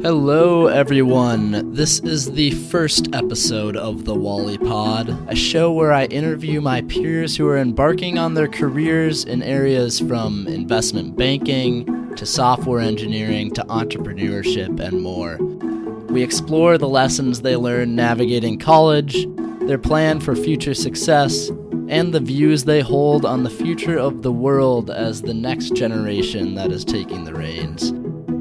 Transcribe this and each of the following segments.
Hello, everyone. This is the first episode of the Wally Pod, a show where I interview my peers who are embarking on their careers in areas from investment banking to software engineering to entrepreneurship and more. We explore the lessons they learn navigating college, their plan for future success, and the views they hold on the future of the world as the next generation that is taking the reins.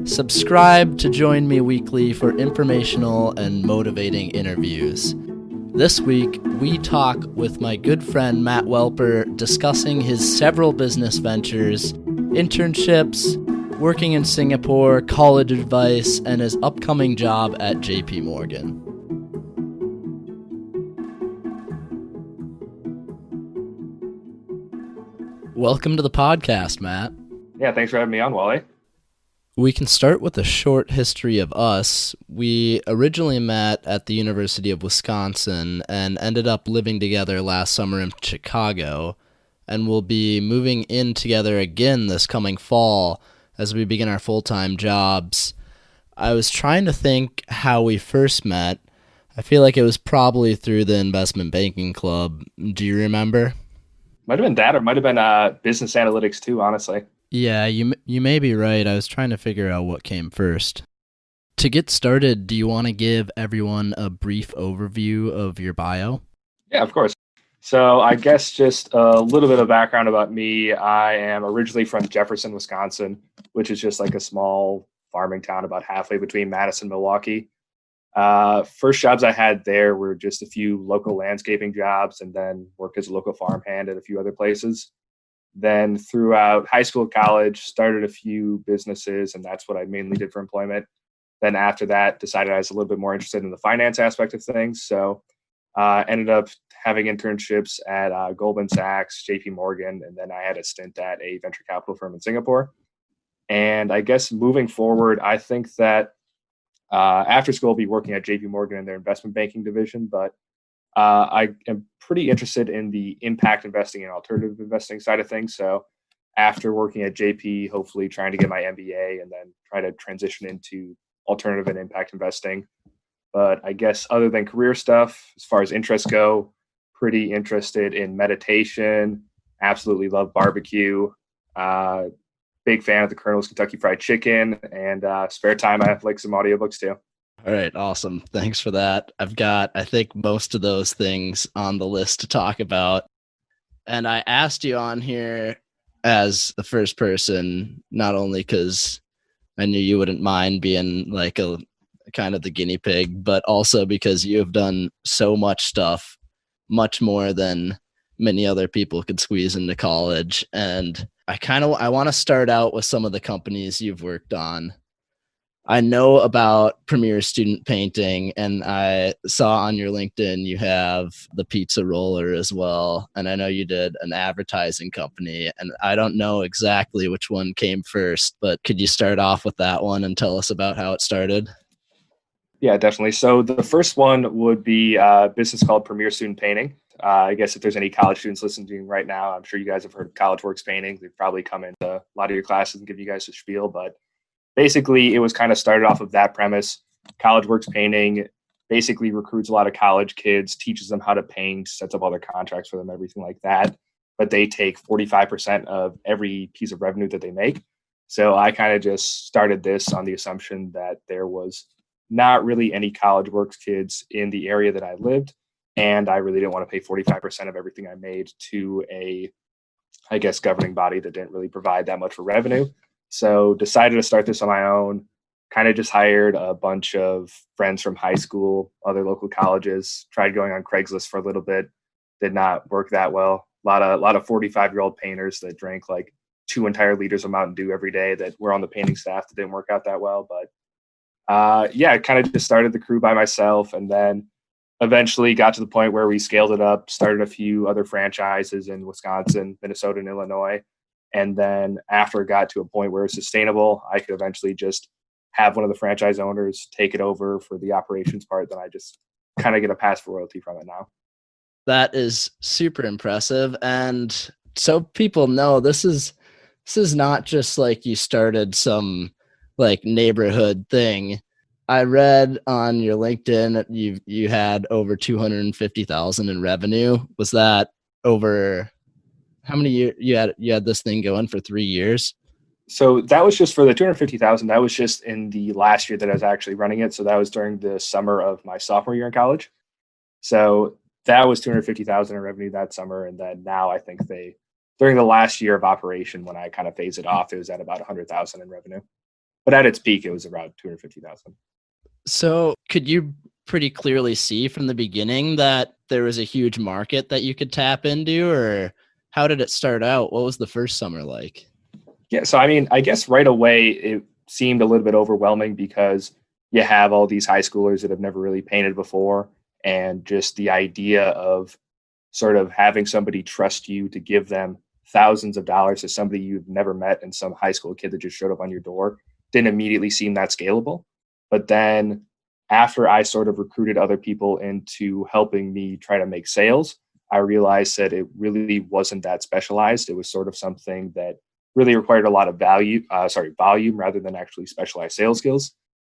Subscribe to join me weekly for informational and motivating interviews. This week, we talk with my good friend Matt Welper discussing his several business ventures, internships, working in Singapore, college advice, and his upcoming job at JPMorgan. Welcome to the podcast, Matt. Yeah, thanks for having me on, Wally. We can start with a short history of us. We originally met at the University of Wisconsin and ended up living together last summer in Chicago, and we'll be moving in together again this coming fall as we begin our full-time jobs. I was trying to think how we first met. I feel like it was probably through the Investment Banking Club. Do you remember? Might have been that, or might have been business analytics too, honestly. Yeah, you may be right. I was trying to figure out what came first. To get started, do you want to give everyone a brief overview of your bio? Yeah, of course. So I guess just a little bit of background about me. I am originally from Jefferson, Wisconsin, which is just like a small farming town about halfway between Madison and Milwaukee. First jobs I had there were just a few local landscaping jobs and then work as a local farmhand at a few other places. Then throughout high school, college, started a few businesses, and that's what I mainly did for employment. Then after that, decided I was a little bit more interested in the finance aspect of things. So ended up having internships at Goldman Sachs, JPMorgan, and then I had a stint at a venture capital firm in Singapore. And I guess moving forward, I think that after school, I'll be working at JPMorgan in their investment banking division, but I am pretty interested in the impact investing and alternative investing side of things. So after working at JP, hopefully trying to get my MBA and then try to transition into alternative and impact investing. But I guess other than career stuff, as far as interests go, pretty interested in meditation, absolutely love barbecue, big fan of the Colonel's Kentucky Fried Chicken, and spare time, I have like some audiobooks too. All right, awesome. Thanks for that. I've got, I think, most of those things on the list to talk about. And I asked you on here as the first person, not only because I knew you wouldn't mind being like a kind of the guinea pig, but also because you have done so much stuff, much more than many other people could squeeze into college. And I want to start out with some of the companies you've worked on. I know about Premier Student Painting, and I saw on your LinkedIn you have the pizza roller as well. And I know you did an advertising company, and I don't know exactly which one came first, but could you start off with that one and tell us about how it started? Yeah, definitely. So the first one would be a business called Premier Student Painting. I guess if there's any college students listening right now, I'm sure you guys have heard of College Works Painting. They've probably come into a lot of your classes and give you guys a spiel, but basically, it was kind of started off of that premise. College Works Painting basically recruits a lot of college kids, teaches them how to paint, sets up all their contracts for them, everything like that. But they take 45% of every piece of revenue that they make. So I kind of just started this on the assumption that there was not really any College Works kids in the area that I lived. And I really didn't want to pay 45% of everything I made to a, I guess, governing body that didn't really provide that much for revenue. So decided to start this on my own, kind of just hired a bunch of friends from high school, other local colleges, tried going on Craigslist for a little bit, did not work that well. A lot of 45-year-old painters that drank like 2 entire liters of Mountain Dew every day that were on the painting staff that didn't work out that well. But I kind of just started the crew by myself, and then eventually got to the point where we scaled it up, started a few other franchises in Wisconsin, Minnesota, and Illinois. And then after it got to a point where it's sustainable, I could eventually just have one of the franchise owners take it over for the operations part. Then I just kind of get a pass for royalty from it now. That is super impressive. And so people know this is not just like you started some like neighborhood thing. I read on your LinkedIn that you had over 250,000 in revenue. Was that over how many years you had this thing going for 3 years? So that was just for the 250,000. That was just in the last year that I was actually running it. So that was during the summer of my sophomore year in college. So that was 250,000 in revenue that summer. And then now I think during the last year of operation, when I kind of phased it off, it was at about 100,000 in revenue. But at its peak, it was around 250,000. So could you pretty clearly see from the beginning that there was a huge market that you could tap into, or how did it start out? What was the first summer like? Yeah. So, I mean, I guess right away it seemed a little bit overwhelming because you have all these high schoolers that have never really painted before. And just the idea of sort of having somebody trust you to give them thousands of dollars to somebody you've never met and some high school kid that just showed up on your door didn't immediately seem that scalable. But then after I sort of recruited other people into helping me try to make sales, I realized that it really wasn't that specialized. It was sort of something that really required a lot of volume rather than actually specialized sales skills.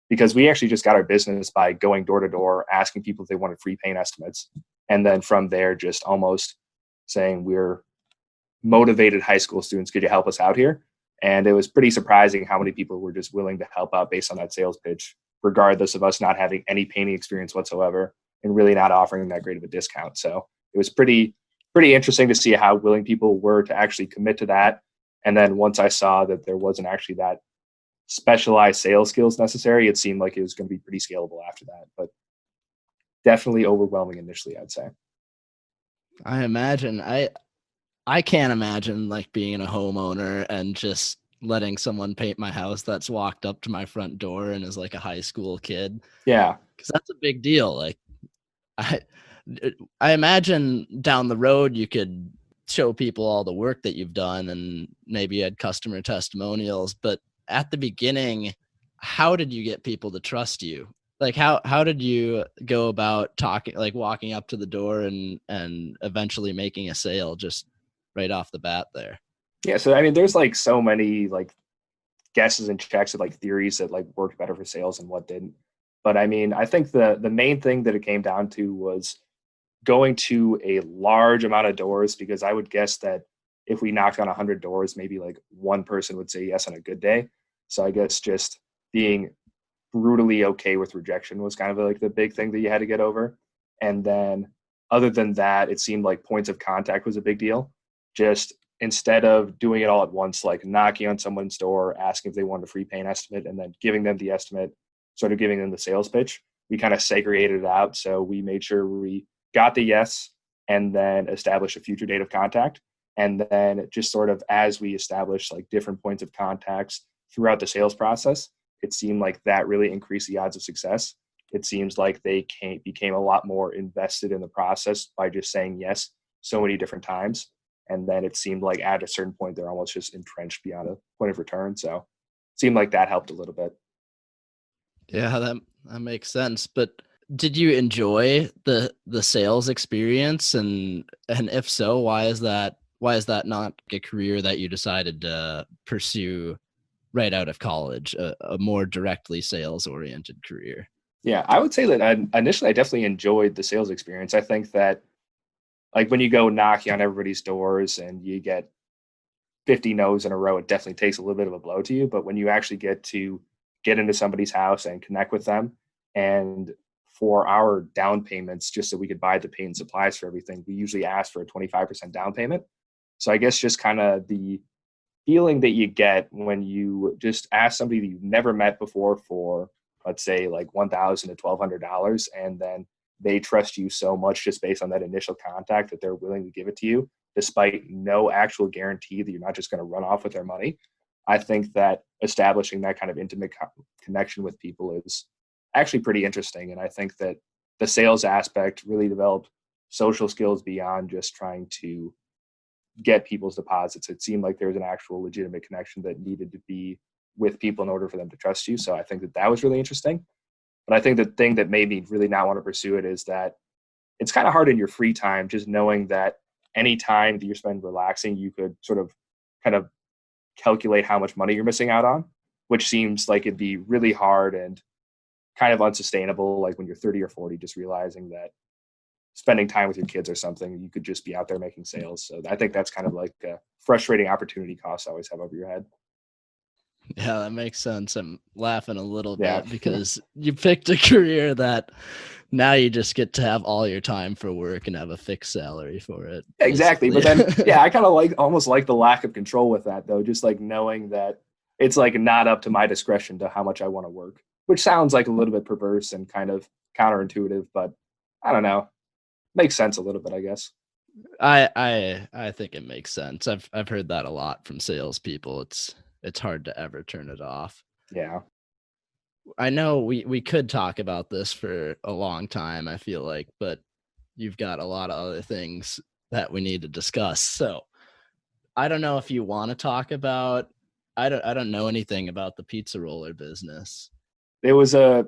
Because we actually just got our business by going door to door, asking people if they wanted free paint estimates. And then from there, just almost saying, we're motivated high school students. Could you help us out here? And it was pretty surprising how many people were just willing to help out based on that sales pitch, regardless of us not having any painting experience whatsoever and really not offering that great of a discount. So it was pretty interesting to see how willing people were to actually commit to that. And then once I saw that there wasn't actually that specialized sales skills necessary, it seemed like it was going to be pretty scalable after that. But definitely overwhelming initially, I'd say. I imagine I can't imagine like being a homeowner and just letting someone paint my house that's walked up to my front door and is like a high school kid. Yeah. Because that's a big deal. Like I I imagine down the road you could show people all the work that you've done and maybe you had customer testimonials, but at the beginning, how did you get people to trust you? Like how did you go about talking, like walking up to the door and eventually making a sale just right off the bat there? Yeah. So, I mean, there's like so many like guesses and checks of like theories that like worked better for sales and what didn't. But I mean, I think the main thing that it came down to was going to a large amount of doors, because I would guess that if we knocked on 100 doors, maybe like one person would say yes on a good day. So I guess just being brutally okay with rejection was kind of like the big thing that you had to get over. And then other than that, it seemed like points of contact was a big deal. Just instead of doing it all at once, like knocking on someone's door, asking if they want a free paint estimate, and then giving them the estimate, sort of giving them the sales pitch, we kind of segregated it out. So we made sure we got the yes and then established a future date of contact. And then just sort of as we established like different points of contacts throughout the sales process, it seemed like that really increased the odds of success. It seems like they became a lot more invested in the process by just saying yes so many different times. And then it seemed like at a certain point, they're almost just entrenched beyond a point of return. So it seemed like that helped a little bit. Yeah, that makes sense. But did you enjoy the sales experience, and if so, why is that not a career that you decided to pursue right out of college, a more directly sales oriented career? Yeah, I would say that initially I definitely enjoyed the sales experience. I think that like when you go knocking on everybody's doors and you get 50 no's in a row, it definitely takes a little bit of a blow to you. But when you actually get into somebody's house and connect with them, and for our down payments, just so we could buy the paint and supplies for everything, we usually ask for a 25% down payment. So I guess just kind of the feeling that you get when you just ask somebody that you've never met before for, let's say, like $1,000 to $1,200, and then they trust you so much just based on that initial contact that they're willing to give it to you, despite no actual guarantee that you're not just going to run off with their money. I think that establishing that kind of intimate connection with people is actually pretty interesting. And I think that the sales aspect really developed social skills beyond just trying to get people's deposits. It seemed like there was an actual legitimate connection that needed to be with people in order for them to trust you. So I think that was really interesting. But I think the thing that made me really not want to pursue it is that it's kind of hard in your free time, just knowing that any time that you're spending relaxing, you could sort of kind of calculate how much money you're missing out on, which seems like it'd be really hard and kind of unsustainable. Like when you're 30 or 40, just realizing that spending time with your kids or something, you could just be out there making sales. So I think that's kind of like a frustrating opportunity cost I always have over your head. Yeah, that makes sense. I'm laughing a little Yeah. bit because you picked a career that now you just get to have all your time for work and have a fixed salary for it. Exactly. But then, yeah, I kind of almost like the lack of control with that though. Just like knowing that it's like not up to my discretion to how much I want to work, which sounds like a little bit perverse and kind of counterintuitive, but I don't know. Makes sense a little bit, I guess. I think it makes sense. I've heard that a lot from salespeople. It's hard to ever turn it off. Yeah. I know we could talk about this for a long time, I feel like, but you've got a lot of other things that we need to discuss. So I don't know if you want to talk about, I don't know anything about the pizza roller business. It was a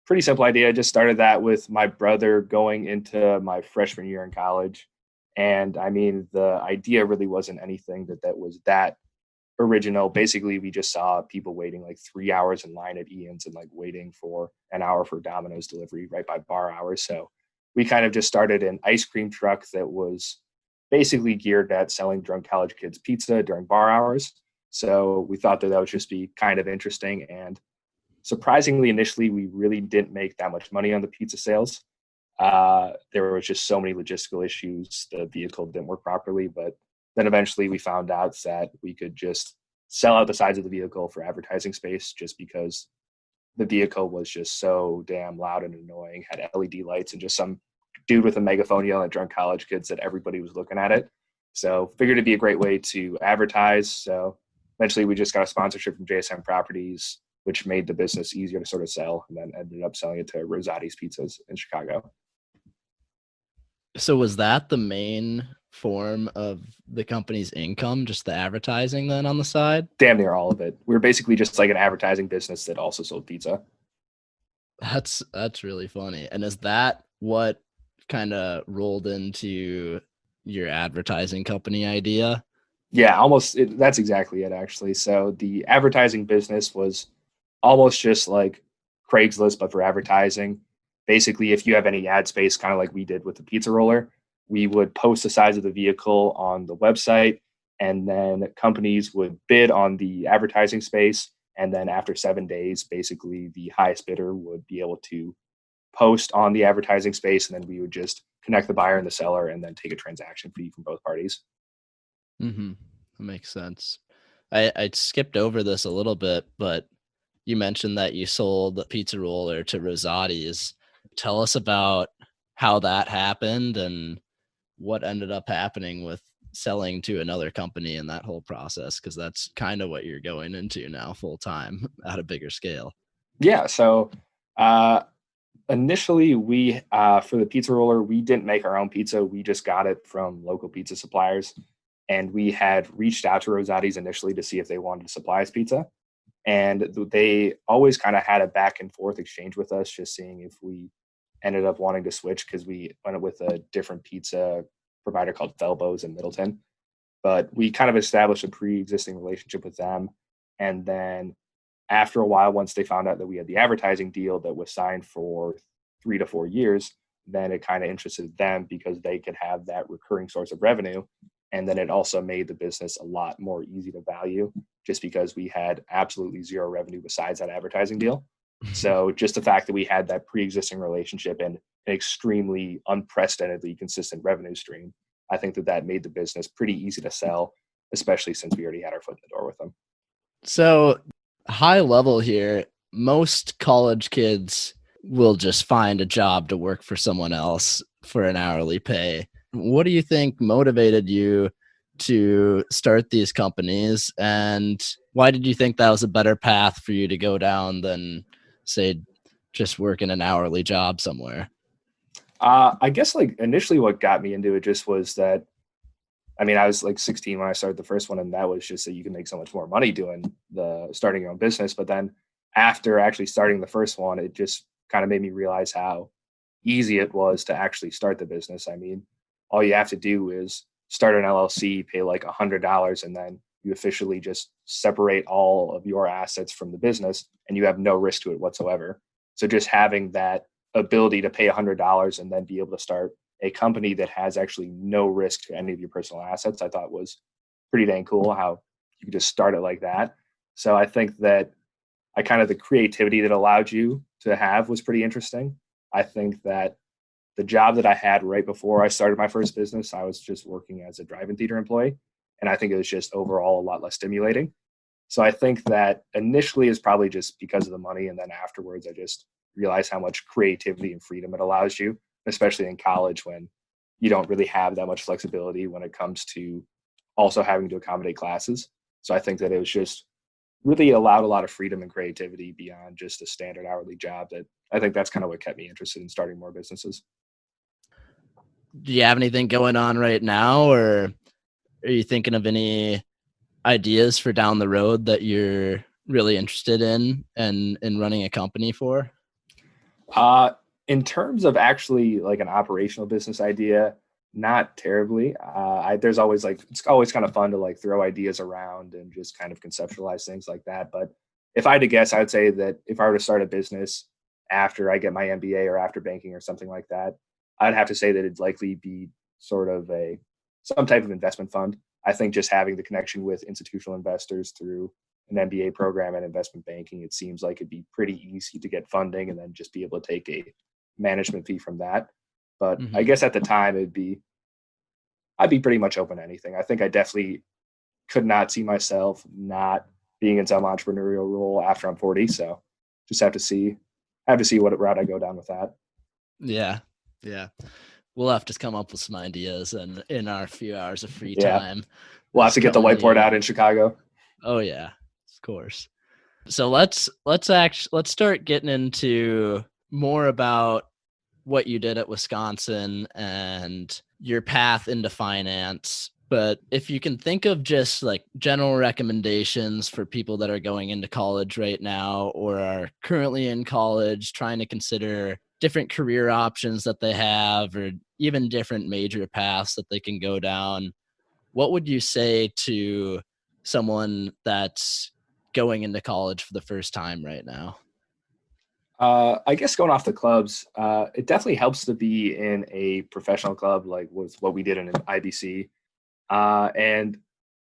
pretty simple idea. I just started that with my brother going into my freshman year in college. And I mean, the idea really wasn't anything that was that original. Basically, we just saw people waiting like 3 hours in line at Ian's and like waiting for an hour for Domino's delivery right by bar hours. So we kind of just started an ice cream truck that was basically geared at selling drunk college kids pizza during bar hours. So we thought that would just be kind of interesting. And surprisingly, initially, we really didn't make that much money on the pizza sales. There was just so many logistical issues. The vehicle didn't work properly, but then eventually we found out that we could just sell out the sides of the vehicle for advertising space just because the vehicle was just so damn loud and annoying, had LED lights and just some dude with a megaphone yelling at drunk college kids that everybody was looking at it. So figured it'd be a great way to advertise. So eventually we just got a sponsorship from JSM Properties, which made the business easier to sort of sell, and then ended up selling it to Rosati's Pizzas in Chicago. So was that the main form of the company's income, just the advertising then on the side? Damn near all of it. We were basically just like an advertising business that also sold pizza. That's really funny. And is that what kind of rolled into your advertising company idea? Yeah, almost. That's exactly it, actually. So the advertising business was almost just like Craigslist, but for advertising. Basically, if you have any ad space, kind of like we did with the pizza roller, we would post the size of the vehicle on the website, and then companies would bid on the advertising space. And then after 7 days, basically the highest bidder would be able to post on the advertising space, and then we would just connect the buyer and the seller and then take a transaction fee from both parties. Mm-hmm. That makes sense. I skipped over this a little bit, but you mentioned that you sold the pizza roller to Rosati's. Tell us about how that happened and what ended up happening with selling to another company in that whole process, because that's kind of what you're going into now full time at a bigger scale. Yeah. So uh, initially, we for the pizza roller, we didn't make our own pizza. We just got it from local pizza suppliers, and we had reached out to Rosati's initially to see if they wanted to supply us pizza. And they always kind of had a back and forth exchange with us, just seeing if we ended up wanting to switch because we went with a different pizza provider called Felbo's in Middleton. But we kind of established a pre-existing relationship with them. And then after a while, once they found out that we had the advertising deal that was signed for 3 to 4 years, then it kind of interested them because they could have that recurring source of revenue. And then it also made the business a lot more easy to value just because we had absolutely zero revenue besides that advertising deal. So just the fact that we had that pre-existing relationship and an extremely unprecedentedly consistent revenue stream, I think that made the business pretty easy to sell, especially since we already had our foot in the door with them. So, high level here, most college kids will just find a job to work for someone else for an hourly pay. What do you think motivated you to start these companies, and why did you think that was a better path for you to go down than, say, just working an hourly job somewhere? I guess like initially what got me into it just was that, I mean, I was like 16 when I started the first one, and that was just that you can make so much more money doing the starting your own business. But then after actually starting the first one, it just kind of made me realize how easy it was to actually start the business. I mean, all you have to do is start an LLC, pay like $100, and then you officially just separate all of your assets from the business, and you have no risk to it whatsoever. So just having that ability to pay $100 and then be able to start a company that has actually no risk to any of your personal assets, I thought was pretty dang cool how you could just start it like that. So I think that the creativity that allowed you to have was pretty interesting. I think that the job that I had right before I started my first business, I was just working as a drive-in theater employee. And I think it was just overall a lot less stimulating. So I think that initially is probably just because of the money. And then afterwards, I just realized how much creativity and freedom it allows you, especially in college when you don't really have that much flexibility when it comes to also having to accommodate classes. So I think that it was just really allowed a lot of freedom and creativity beyond just a standard hourly job. That I think that's kind of what kept me interested in starting more businesses. Do you have anything going on right now, or are you thinking of any ideas for down the road that you're really interested in and in running a company for? In terms of actually like an operational business idea, not terribly. There's always it's always kind of fun to like throw ideas around and just kind of conceptualize things like that. But if I had to guess, I would say that if I were to start a business after I get my MBA or after banking or something like that, I'd have to say that it'd likely be sort of some type of investment fund. I think just having the connection with institutional investors through an MBA program and investment banking, it seems like it'd be pretty easy to get funding and then just be able to take a management fee from that. But I guess at the time I'd be pretty much open to anything. I think I definitely could not see myself not being in some entrepreneurial role after I'm 40. So just have to see what route I go down with that. Yeah. We'll have to come up with some ideas and in our few hours of free Yeah. time. We'll have to get the whiteboard out in Chicago. Oh yeah, of course. So let's start getting into more about what you did at Wisconsin and your path into finance. But if you can think of just like general recommendations for people that are going into college right now or are currently in college trying to consider different career options that they have or even different major paths that they can go down, what would you say to someone that's going into college for the first time right now? I guess going off the clubs, it definitely helps to be in a professional club like was what we did in an IBC. And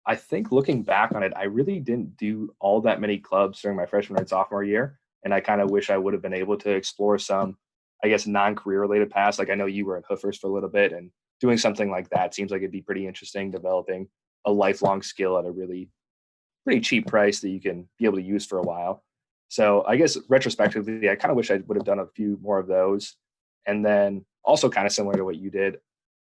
I think looking back on it, I really didn't do all that many clubs during my freshman and sophomore year. And I kind of wish I would have been able to explore some, I guess, non-career related paths. Like I know you were in Hoofers for a little bit, and doing something like that seems like it'd be pretty interesting, developing a lifelong skill at a really pretty cheap price that you can be able to use for a while. So I guess retrospectively, I kind of wish I would have done a few more of those. And then also kind of similar to what you did,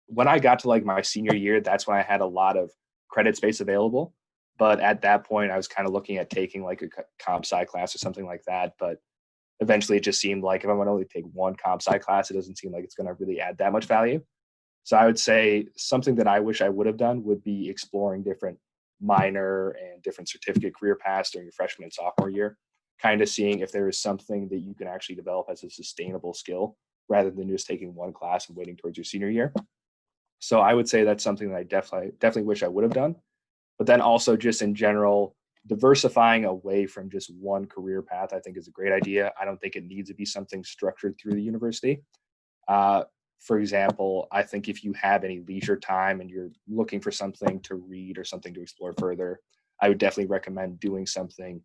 when I got to like my senior year, that's when I had a lot of credit space available. But at that point, I was kind of looking at taking like a comp sci class or something like that. But eventually it just seemed like if I'm going to only take one comp sci class, it doesn't seem like it's going to really add that much value. So I would say something that I wish I would have done would be exploring different minor and different certificate career paths during your freshman and sophomore year, kind of seeing if there is something that you can actually develop as a sustainable skill rather than just taking one class and waiting towards your senior year. So I would say that's something that I definitely wish I would have done. But then also just in general, diversifying away from just one career path, I think is a great idea. I don't think it needs to be something structured through the university. For example, I think if you have any leisure time and you're looking for something to read or something to explore further, I would definitely recommend doing something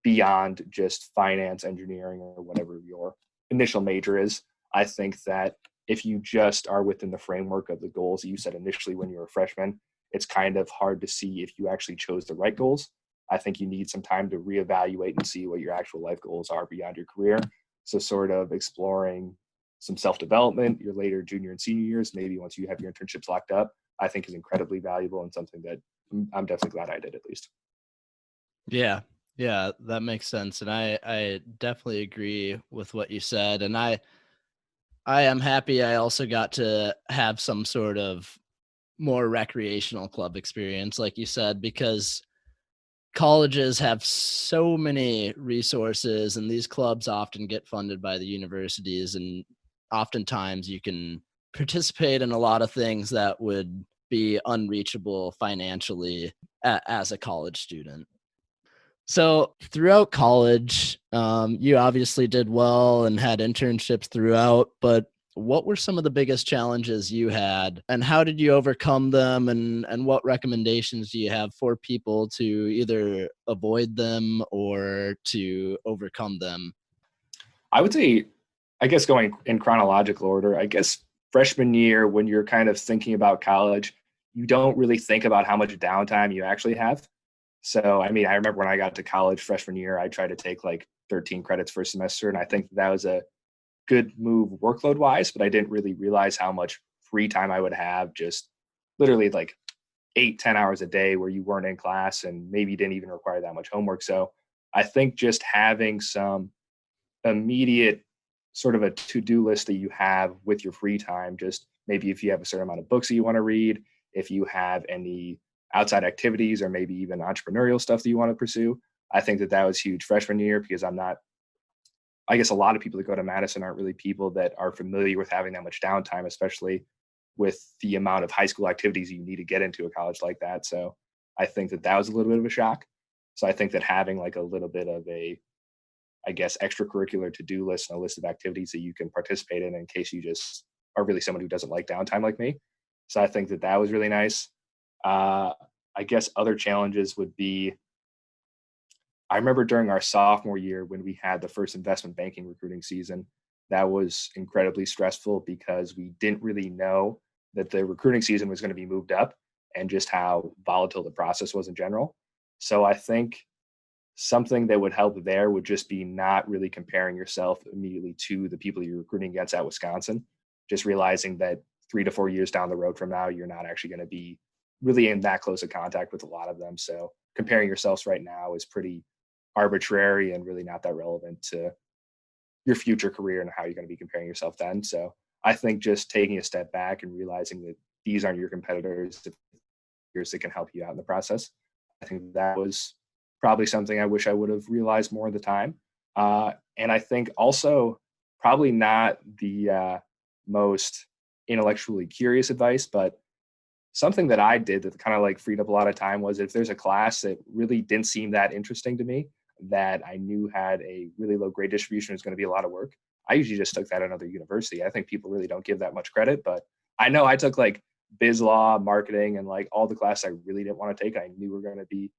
beyond just finance, engineering, or whatever your initial major is. I think that if you just are within the framework of the goals that you set initially when you were a freshman, it's kind of hard to see if you actually chose the right goals. I think you need some time to reevaluate and see what your actual life goals are beyond your career. So sort of exploring some self-development your later junior and senior years, maybe once you have your internships locked up, I think is incredibly valuable and something that I'm definitely glad I did at least. Yeah, that makes sense. And I definitely agree with what you said. And I am happy I also got to have some sort of more recreational club experience, like you said, because colleges have so many resources and these clubs often get funded by the universities. And oftentimes you can participate in a lot of things that would be unreachable financially as a college student. So throughout college, you obviously did well and had internships throughout, but what were some of the biggest challenges you had and how did you overcome them, and what recommendations do you have for people to either avoid them or to overcome them? I would say, I guess going in chronological order, I guess freshman year, when you're kind of thinking about college, you don't really think about how much downtime you actually have. So, I mean, I remember when I got to college freshman year, I tried to take like 13 credits for a semester. And I think that was a good move workload wise, but I didn't really realize how much free time I would have just literally like 8, 10 hours a day where you weren't in class and maybe didn't even require that much homework. So I think just having some immediate sort of a to-do list that you have with your free time, just maybe if you have a certain amount of books that you want to read, if you have any outside activities or maybe even entrepreneurial stuff that you want to pursue. I think that that was huge freshman year because I guess a lot of people that go to Madison aren't really people that are familiar with having that much downtime, especially with the amount of high school activities you need to get into a college like that. So I think that that was a little bit of a shock. So I think that having like a little bit of a, I guess, extracurricular to-do list and a list of activities that you can participate in case you just are really someone who doesn't like downtime like me. So I think that that was really nice. Uh, I guess other challenges would be, I remember during our sophomore year when we had the first investment banking recruiting season, that was incredibly stressful because we didn't really know that the recruiting season was going to be moved up and just how volatile the process was in general. So I think something that would help there would just be not really comparing yourself immediately to the people you're recruiting against at Wisconsin. Just realizing that 3 to 4 years down the road from now, you're not actually going to be really in that close of contact with a lot of them. So comparing yourselves right now is pretty arbitrary and really not that relevant to your future career and how you're going to be comparing yourself then. So I think just taking a step back and realizing that these aren't your competitors, that can help you out in the process. I think that was probably something I wish I would have realized more at the time. And I think also probably not the most intellectually curious advice, but something that I did that kind of like freed up a lot of time was if there's a class that really didn't seem that interesting to me, that I knew had a really low grade distribution, was going to be a lot of work. I usually just took that at another university. I think people really don't give that much credit, but I know I took like biz law, marketing, and like all the classes I really didn't want to take. I knew were going to be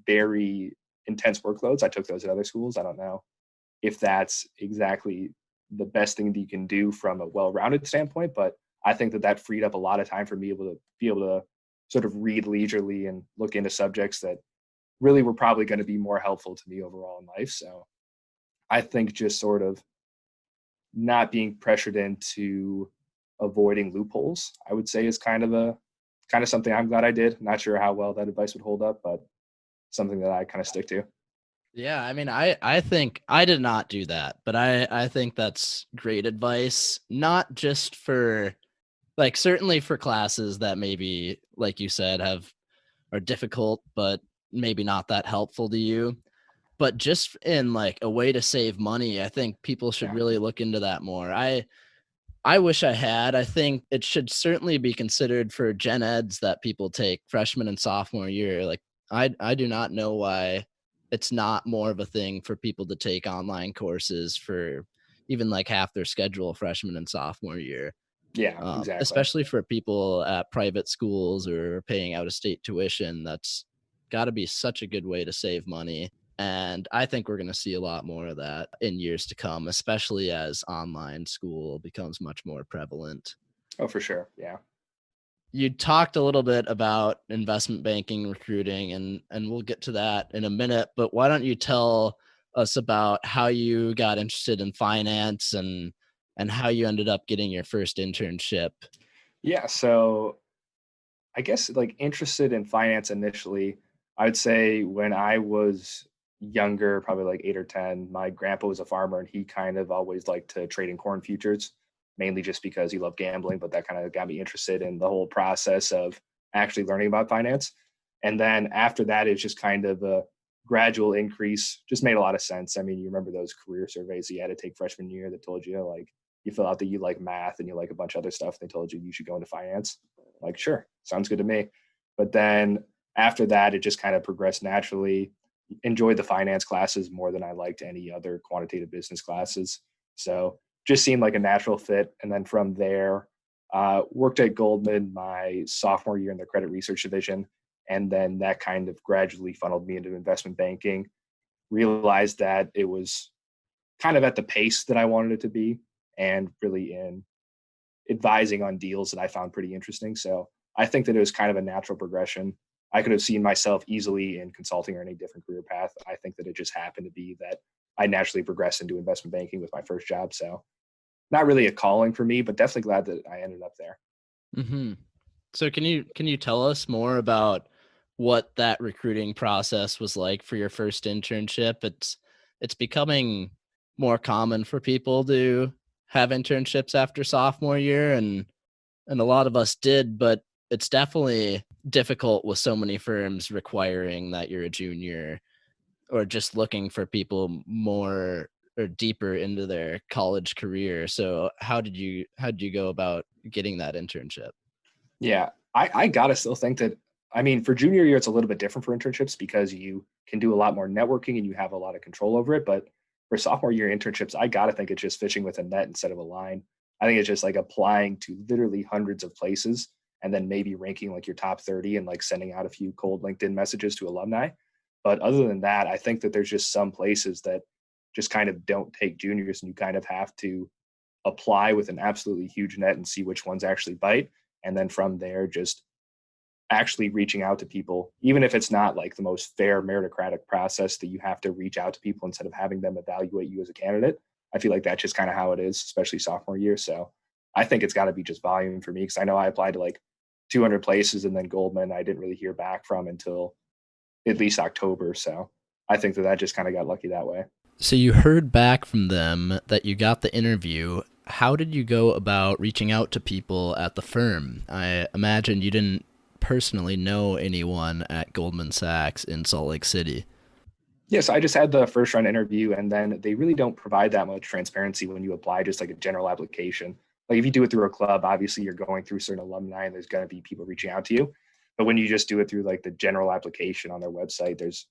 very intense workloads. I took those at other schools. I don't know if that's exactly the best thing that you can do from a well-rounded standpoint, but I think that that freed up a lot of time for me to be able to sort of read leisurely and look into subjects that really were probably going to be more helpful to me overall in life. So I think just sort of not being pressured into avoiding loopholes, I would say, is kind of something I'm glad I did. Not sure how well that advice would hold up, but something that I kind of stick to. Yeah, I mean, I think I did not do that, but I think that's great advice, not just for like certainly for classes that maybe like you said have are difficult but maybe not that helpful to you, but just in like a way to save money. I think people should Yeah. really look into that more. I wish I had. I think it should certainly be considered for gen eds that people take freshman and sophomore year. Like I do not know why it's not more of a thing for people to take online courses for even like half their schedule freshman and sophomore year. Yeah, exactly. Especially for people at private schools or paying out of state tuition. That's got to be such a good way to save money. And I think we're going to see a lot more of that in years to come, especially as online school becomes much more prevalent. Oh, for sure. Yeah. You talked a little bit about investment banking recruiting, and we'll get to that in a minute, but why don't you tell us about how you got interested in finance and how you ended up getting your first internship? Yeah. So I guess like interested in finance initially, I'd say when I was younger, probably like 8 or 10, my grandpa was a farmer and he kind of always liked to trade in corn futures, mainly just because he loved gambling. But that kind of got me interested in the whole process of actually learning about finance. And then after that, it's just kind of a gradual increase, just made a lot of sense. I mean, you remember those career surveys you had to take freshman year that told you like, you fill out that you like math and you like a bunch of other stuff. They told you should go into finance. Like, sure, sounds good to me. But then after that, it just kind of progressed naturally. enjoyed the finance classes more than I liked any other quantitative business classes. So just seemed like a natural fit. And then from there, worked at Goldman my sophomore year in the credit research division. And then that kind of gradually funneled me into investment banking. Realized that it was kind of at the pace that I wanted it to be, and really in advising on deals that I found pretty interesting. So I think that it was kind of a natural progression. I could have seen myself easily in consulting or any different career path. I think that it just happened to be that I naturally progressed into investment banking with my first job. So not really a calling for me, but definitely glad that I ended up there. Mm-hmm. So can you tell us more about what that recruiting process was like for your first internship? It's becoming more common for people to have internships after sophomore year, and a lot of us did, but it's definitely difficult with so many firms requiring that you're a junior or just looking for people more or deeper into their college career. So how did you go about getting that internship? Yeah, I gotta still think that, I mean, for junior year, it's a little bit different for internships because you can do a lot more networking and you have a lot of control over it. But for sophomore year internships, I gotta think it's just fishing with a net instead of a line. I think it's just like applying to literally hundreds of places and then maybe ranking like your top 30 and like sending out a few cold LinkedIn messages to alumni. But other than that, I think that there's just some places that just kind of don't take juniors, and you kind of have to apply with an absolutely huge net and see which ones actually bite. And then from there, just actually reaching out to people, even if it's not like the most fair meritocratic process that you have to reach out to people instead of having them evaluate you as a candidate. I feel like that's just kind of how it is, especially sophomore year. So I think it's got to be just volume for me, because I know I applied to like 200 places, and then Goldman I didn't really hear back from until at least October. So I think that just kind of got lucky that way. So you heard back from them that you got the interview. How did you go about reaching out to people at the firm? I imagine you didn't personally know anyone at Goldman Sachs in Salt Lake City. Yes, I just had the first round interview, and then they really don't provide that much transparency when you apply just like a general application. Like if you do it through a club, obviously you're going through certain alumni and there's going to be people reaching out to you. But when you just do it through like the general application on their website, there's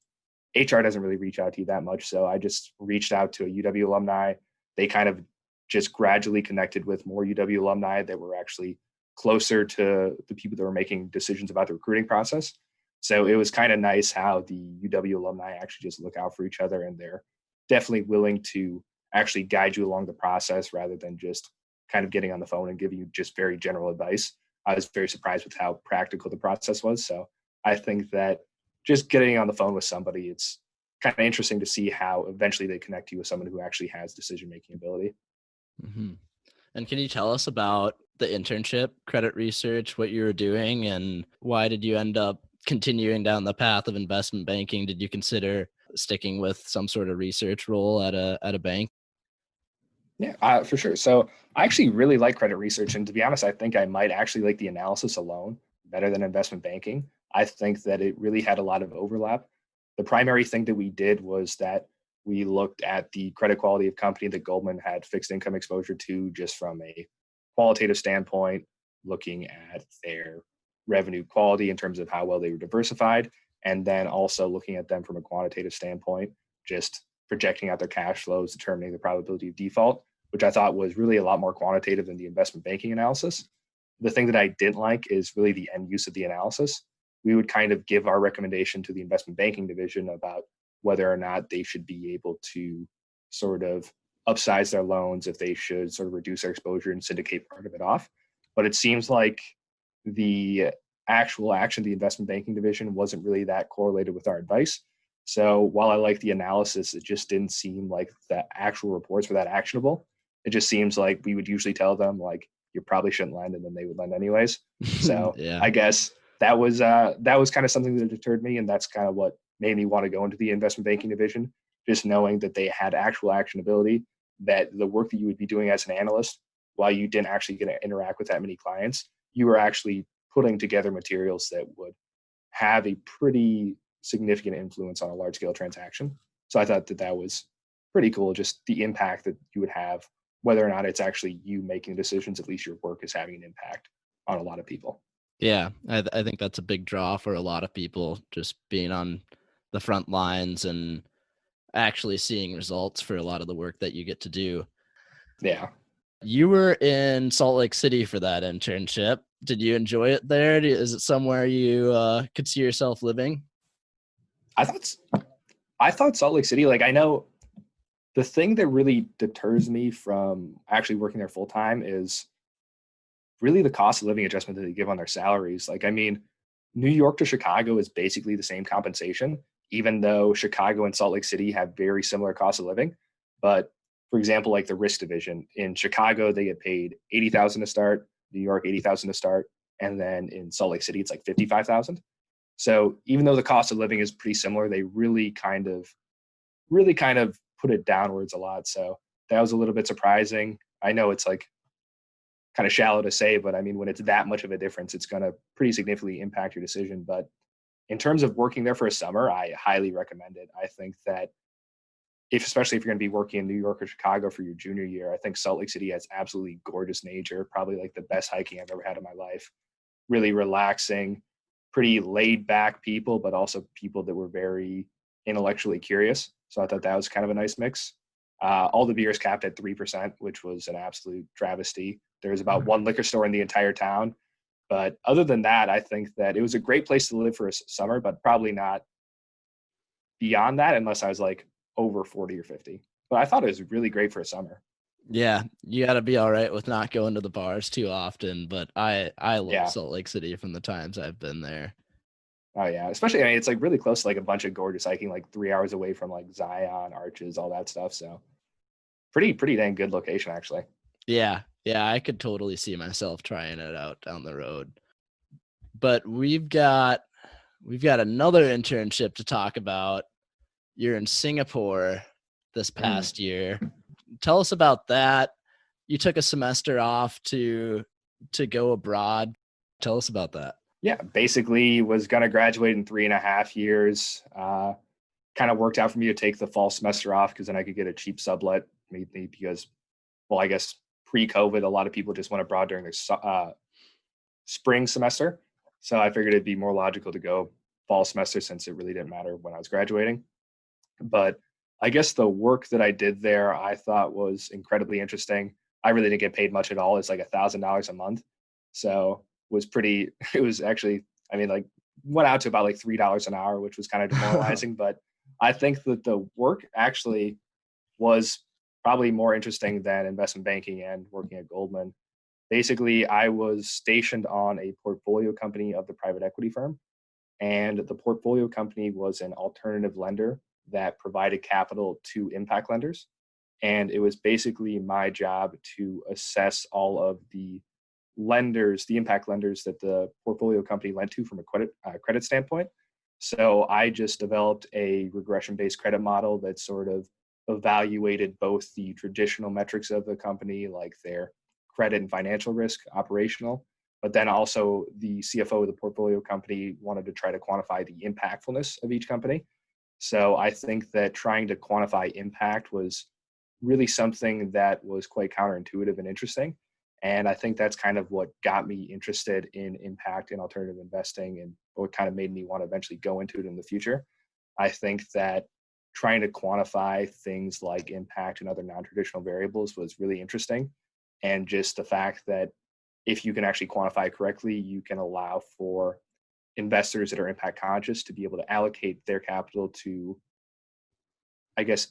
HR doesn't really reach out to you that much. So I just reached out to a UW alumni. They kind of just gradually connected with more UW alumni that were actually closer to the people that were making decisions about the recruiting process. So it was kind of nice how the UW alumni actually just look out for each other, and they're definitely willing to actually guide you along the process rather than just kind of getting on the phone and giving you just very general advice. I was very surprised with how practical the process was. So I think that just getting on the phone with somebody, it's kind of interesting to see how eventually they connect you with someone who actually has decision-making ability. Mm-hmm. And can you tell us about the internship, credit research, what you were doing, and why did you end up continuing down the path of investment banking? Did you consider sticking with some sort of research role at a bank? Yeah, for sure. So I actually really like credit research. And to be honest, I think I might actually like the analysis alone better than investment banking. I think that it really had a lot of overlap. The primary thing that we did was that we looked at the credit quality of company that Goldman had fixed income exposure to, just from a qualitative standpoint, looking at their revenue quality in terms of how well they were diversified, and then also looking at them from a quantitative standpoint, just projecting out their cash flows, determining the probability of default, which I thought was really a lot more quantitative than the investment banking analysis. The thing that I didn't like is really the end use of the analysis. We would kind of give our recommendation to the investment banking division about whether or not they should be able to sort of upsize their loans, if they should sort of reduce their exposure and syndicate part of it off. But it seems like the actual action of the investment banking division wasn't really that correlated with our advice. So while I like the analysis, it just didn't seem like the actual reports were that actionable. It just seems like we would usually tell them like, you probably shouldn't lend, and then they would lend anyways. So Yeah. I guess that was kind of something that deterred me, and that's kind of what made me want to go into the investment banking division. Just knowing that they had actual actionability, that the work that you would be doing as an analyst, while you didn't actually get to interact with that many clients, you were actually putting together materials that would have a pretty significant influence on a large scale transaction. So I thought that was pretty cool, just the impact that you would have, whether or not it's actually you making decisions, at least your work is having an impact on a lot of people. Yeah, I think that's a big draw for a lot of people, just being on the front lines and actually seeing results for a lot of the work that you get to do. Yeah. You were in Salt Lake City for that internship. Did you enjoy it there? Is it somewhere you could see yourself living? I thought Salt Lake City, like I know the thing that really deters me from actually working there full time is really the cost of living adjustment that they give on their salaries. Like, I mean, New York to Chicago is basically the same compensation, even though Chicago and Salt Lake City have very similar cost of living. But for example, like the risk division in Chicago, they get paid 80,000 to start, New York 80,000 to start, and then in Salt Lake City it's like 55,000. So even though the cost of living is pretty similar, they really kind of put it downwards a lot. So that was a little bit surprising. I know it's like kind of shallow to say, but I mean, when it's that much of a difference, it's going to pretty significantly impact your decision. But in terms of working there for a summer, I highly recommend it. I think that especially if you're going to be working in New York or Chicago for your junior year, I think Salt Lake City has absolutely gorgeous nature, probably like the best hiking I've ever had in my life. Really relaxing, pretty laid back people, but also people that were very intellectually curious. So I thought that was kind of a nice mix. All the beers capped at 3%, which was an absolute travesty. There was about one liquor store in the entire town. But other than that, I think that it was a great place to live for a summer, but probably not beyond that unless I was like over 40 or 50. But I thought it was really great for a summer. Yeah, you got to be all right with not going to the bars too often. But I love Yeah. Salt Lake City from the times I've been there. Oh yeah. Especially, I mean, it's like really close to like a bunch of gorgeous hiking, like 3 hours away from like Zion, Arches, all that stuff. So pretty dang good location actually. Yeah, I could totally see myself trying it out down the road. But we've got another internship to talk about. You're in Singapore this past year. Tell us about that. You took a semester off to go abroad. Tell us about that. Yeah, basically was going to graduate in 3.5 years. Kind of worked out for me to take the fall semester off because then I could get a cheap sublet. Maybe because, well, I guess pre-COVID, a lot of people just went abroad during their spring semester. So I figured it'd be more logical to go fall semester since it really didn't matter when I was graduating. But I guess the work that I did there, I thought was incredibly interesting. I really didn't get paid much at all. It's like $1,000 a month. So was pretty, it was actually, I mean, like went out to about like $3 an hour, which was kind of demoralizing. But I think that the work actually was probably more interesting than investment banking and working at Goldman. Basically, I was stationed on a portfolio company of the private equity firm, and the portfolio company was an alternative lender that provided capital to impact lenders. And it was basically my job to assess all of the lenders, the impact lenders that the portfolio company lent to from a credit standpoint. So I just developed a regression-based credit model that sort of evaluated both the traditional metrics of the company, like their credit and financial risk, operational, but then also the CFO of the portfolio company wanted to try to quantify the impactfulness of each company. So I think that trying to quantify impact was really something that was quite counterintuitive and interesting. And I think that's kind of what got me interested in impact and alternative investing and what kind of made me want to eventually go into it in the future. I think that trying to quantify things like impact and other non-traditional variables was really interesting. And just the fact that if you can actually quantify correctly, you can allow for investors that are impact conscious to be able to allocate their capital to, I guess,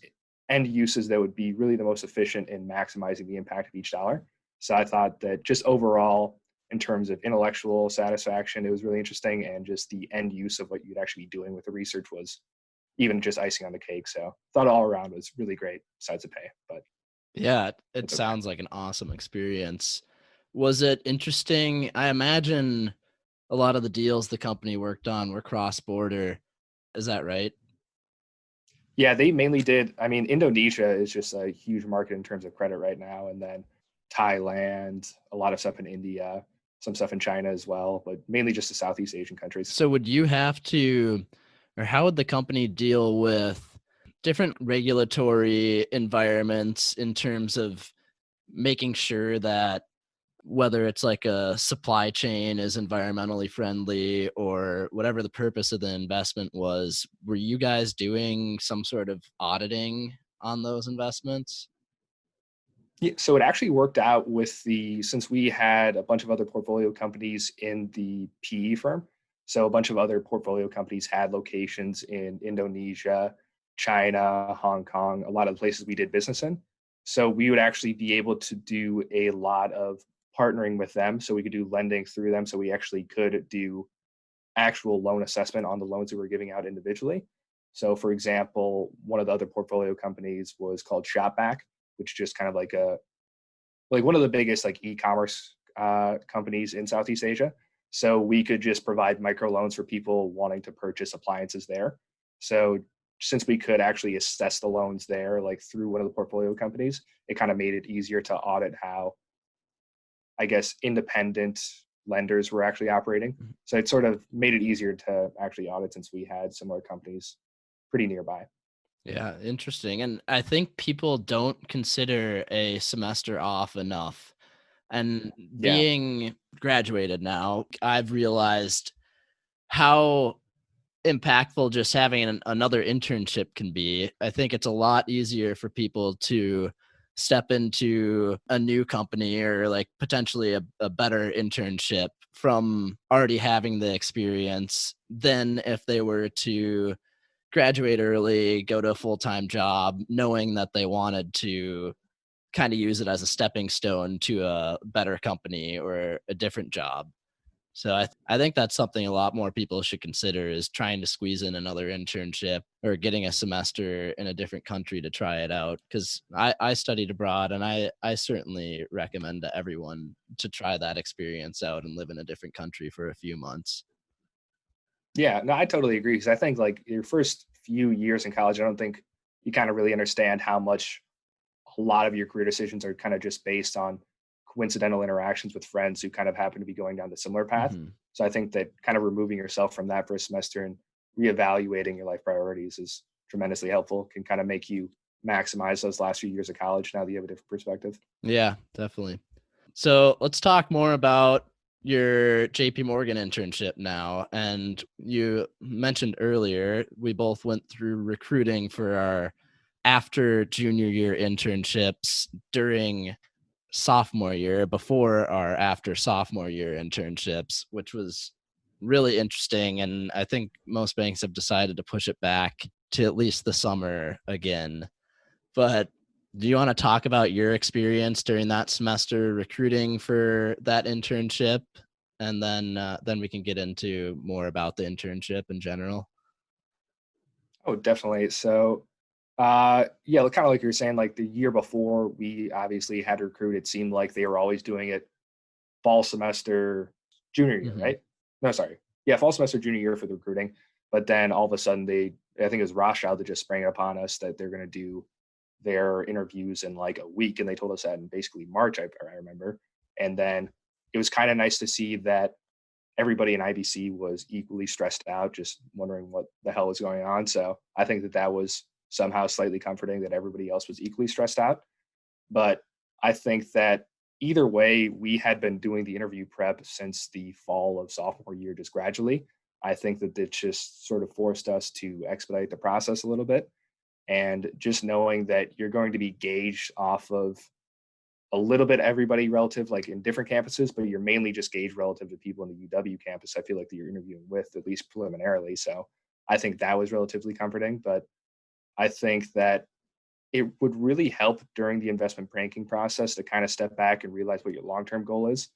end uses that would be really the most efficient in maximizing the impact of each dollar. So I thought that just overall, in terms of intellectual satisfaction, it was really interesting. And just the end use of what you'd actually be doing with the research was even just icing on the cake. So thought all around was really great besides the pay. But Yeah, it it's okay. sounds like an awesome experience. Was it interesting? I imagine a lot of the deals the company worked on were cross-border. Is that right? Yeah, they mainly did. I mean, Indonesia is just a huge market in terms of credit right now. And then Thailand, a lot of stuff in India, some stuff in China as well, but mainly just the Southeast Asian countries. So would you have to, or how would the company deal with different regulatory environments in terms of making sure that whether it's like a supply chain is environmentally friendly or whatever the purpose of the investment was, were you guys doing some sort of auditing on those investments? Yeah, so it actually worked out with since we had a bunch of other portfolio companies in the PE firm. So a bunch of other portfolio companies had locations in Indonesia, China, Hong Kong, a lot of the places we did business in. So we would actually be able to do a lot of partnering with them. So we could do lending through them. So we actually could do actual loan assessment on the loans that we're giving out individually. So for example, one of the other portfolio companies was called Shopback, which is just kind of like one of the biggest like e-commerce companies in Southeast Asia. So we could just provide microloans for people wanting to purchase appliances there. So since we could actually assess the loans there, like through one of the portfolio companies, it kind of made it easier to audit how, I guess, independent lenders were actually operating. So it sort of made it easier to actually audit since we had similar companies pretty nearby. Yeah, interesting. And I think people don't consider a semester off enough. And Yeah. being graduated now, I've realized how impactful just having another internship can be. I think it's a lot easier for people to step into a new company or like potentially a better internship from already having the experience than if they were to graduate early, go to a full-time job, knowing that they wanted to kind of use it as a stepping stone to a better company or a different job. So I think that's something a lot more people should consider is trying to squeeze in another internship or getting a semester in a different country to try it out. Because I studied abroad and I certainly recommend to everyone to try that experience out and live in a different country for a few months. Yeah, no, I totally agree because I think like your first few years in college, I don't think you kind of really understand how much a lot of your career decisions are kind of just based on coincidental interactions with friends who kind of happen to be going down the similar path. Mhm. So I think that kind of removing yourself from that for a semester and reevaluating your life priorities is tremendously helpful, can kind of make you maximize those last few years of college now that you have a different perspective. Yeah, definitely. So let's talk more about your JPMorgan internship now. And you mentioned earlier, we both went through recruiting for our after junior year internships during sophomore year, before our after sophomore year internships, which was really interesting. And I think most banks have decided to push it back to at least the summer again. But do you want to talk about your experience during that semester recruiting for that internship? And then we can get into more about the internship in general. Oh, definitely. So, yeah, kind of like you're saying, like the year before we obviously had to recruit, it seemed like they were always doing it fall semester junior year, Hmm. right? No, sorry. Yeah, fall semester junior year for the recruiting. But then all of a sudden I think it was Rothschild that just sprang it upon us that they're going to do their interviews in like a week. And they told us that in basically March, I remember. And then it was kind of nice to see that everybody in IBC was equally stressed out, just wondering what the hell was going on. So I think that was somehow slightly comforting that everybody else was equally stressed out. But I think that either way, we had been doing the interview prep since the fall of sophomore year, just gradually. I think that it just sort of forced us to expedite the process a little bit. And just knowing that you're going to be gauged off of a little bit everybody relative, like in different campuses, but you're mainly just gauged relative to people in the UW campus, I feel like that you're interviewing with, at least preliminarily. So I think that was relatively comforting. But I think that it would really help during the investment banking process to kind of step back and realize what your long-term goal is,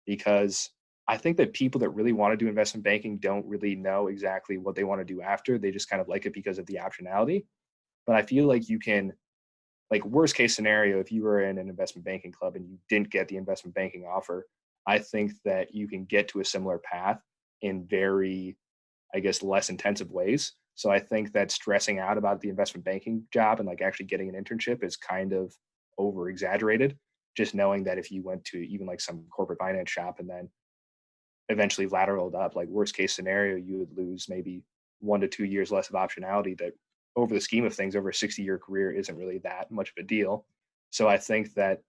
because I think that people that really want to do investment banking don't really know exactly what they want to do after. They just kind of like it because of the optionality. But I feel like you can, like worst case scenario, if you were in an investment banking club and you didn't get the investment banking offer, I think that you can get to a similar path in very, I guess, less intensive ways. So I think that stressing out about the investment banking job and like actually getting an internship is kind of over exaggerated. Just knowing that if you went to even like some corporate finance shop and then eventually lateraled up, like worst case scenario, you would lose maybe 1 to 2 years less of optionality that over the scheme of things, over a 60-year career isn't really that much of a deal. So I think that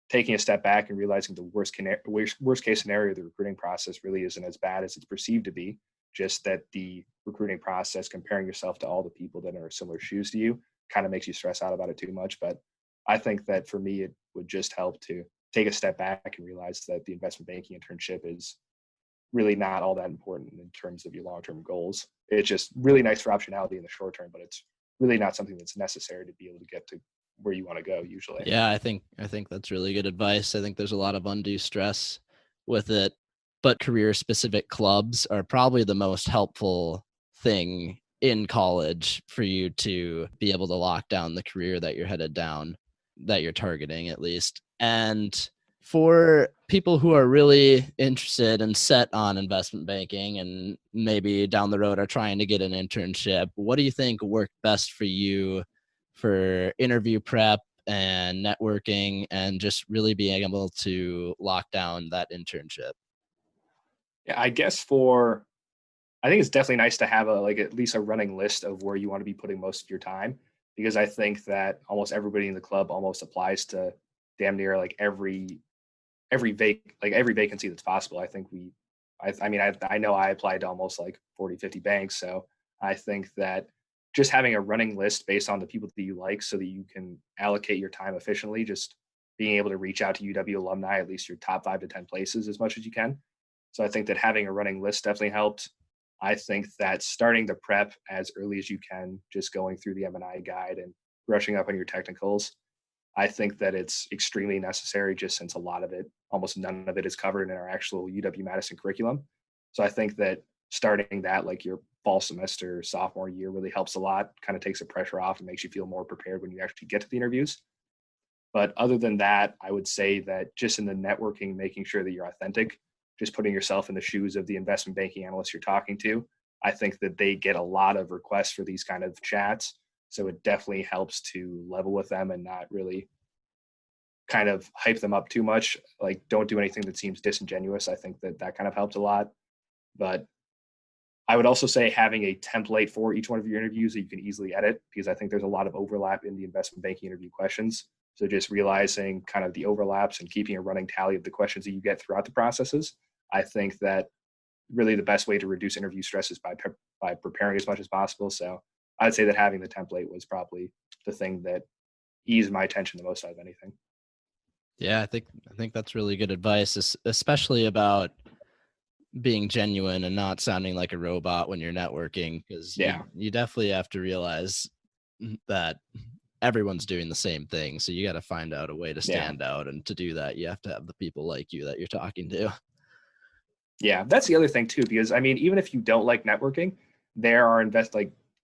taking a step back and realizing the worst case scenario of the recruiting process really isn't as bad as it's perceived to be. Just that the recruiting process, comparing yourself to all the people that are in similar shoes to you, kind of makes you stress out about it too much. But I think that for me, it would just help to take a step back and realize that the investment banking internship is really not all that important in terms of your long-term goals. It's just really nice for optionality in the short term, but it's really not something that's necessary to be able to get to where you want to go usually. Yeah, I think that's really good advice. I think there's a lot of undue stress with it, but career specific clubs are probably the most helpful thing in college for you to be able to lock down the career that you're headed down, that you're targeting at least. And for people who are really interested and set on investment banking and maybe down the road are trying to get an internship, what do you think worked best for you for interview prep and networking and just really being able to lock down that internship? Yeah, I think it's definitely nice to have at least a running list of where you want to be putting most of your time, because I think that almost everybody in the club almost applies to damn near every vacancy that's possible. I think I know I applied to almost 40, 50 banks. So I think that just having a running list based on the people that you like so that you can allocate your time efficiently, just being able to reach out to UW alumni, at least your top 5 to 10 places as much as you can. So I think that having a running list definitely helped. I think that starting the prep as early as you can, just going through the M&I guide and brushing up on your technicals, I think that it's extremely necessary, just since almost none of it is covered in our actual UW-Madison curriculum. So I think that starting that your fall semester, sophomore year really helps a lot, kind of takes the pressure off and makes you feel more prepared when you actually get to the interviews. But other than that, I would say that just in the networking, making sure that you're authentic, just putting yourself in the shoes of the investment banking analyst you're talking to. I think that they get a lot of requests for these kind of chats. So it definitely helps to level with them and not really kind of hype them up too much. Don't do anything that seems disingenuous. I think that kind of helped a lot. But I would also say having a template for each one of your interviews that you can easily edit, because I think there's a lot of overlap in the investment banking interview questions. So just realizing kind of the overlaps and keeping a running tally of the questions that you get throughout the processes. I think that really the best way to reduce interview stress is by preparing as much as possible. So I'd say that having the template was probably the thing that eased my attention the most out of anything. Yeah, I think that's really good advice, especially about being genuine and not sounding like a robot when you're networking, because you definitely have to realize that everyone's doing the same thing. So you got to find out a way to stand out, and to do that, you have to have the people like you that you're talking to. Yeah, that's the other thing too, because even if you don't like networking, there are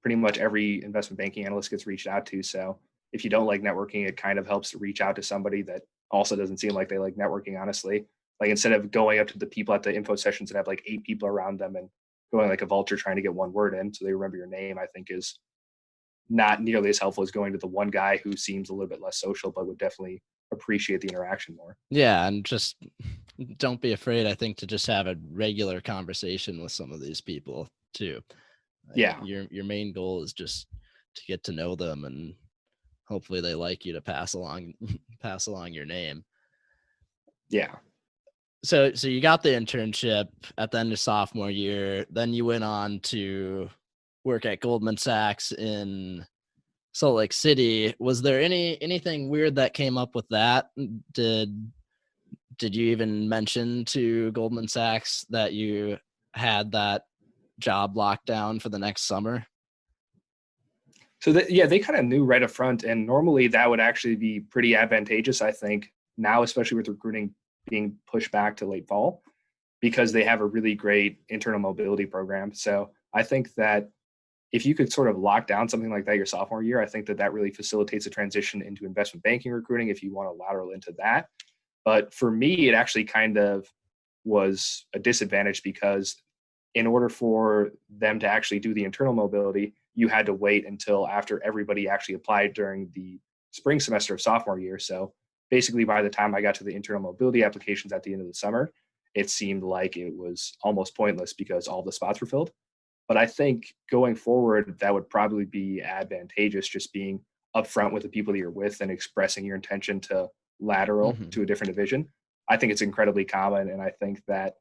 pretty much every investment banking analyst gets reached out to. So if you don't like networking, it kind of helps to reach out to somebody that also doesn't seem like they like networking, honestly. Instead of going up to the people at the info sessions that have 8 people around them and going like a vulture trying to get one word in so they remember your name, I think is not nearly as helpful as going to the one guy who seems a little bit less social, but would definitely appreciate the interaction more. Yeah, and just don't be afraid, I think, to just have a regular conversation with some of these people too. Your main goal is just to get to know them, and hopefully they like you to pass along your name. Yeah. So you got the internship at the end of sophomore year, then you went on to work at Goldman Sachs in Salt Lake City. Was there anything weird that came up with that? Did you even mention to Goldman Sachs that you had that job locked down for the next summer? So they kind of knew right up front, and normally that would actually be pretty advantageous, I think, now, especially with recruiting being pushed back to late fall, because they have a really great internal mobility program. So I think that if you could sort of lock down something like that your sophomore year, I think that really facilitates a transition into investment banking recruiting if you want to lateral into that. But for me, it actually kind of was a disadvantage, because in order for them to actually do the internal mobility, you had to wait until after everybody actually applied during the spring semester of sophomore year. So basically, by the time I got to the internal mobility applications at the end of the summer, it seemed like it was almost pointless because all the spots were filled. But I think going forward, that would probably be advantageous, just being upfront with the people that you're with and expressing your intention to lateral Mm-hmm. to a different division. I think it's incredibly common. And I think that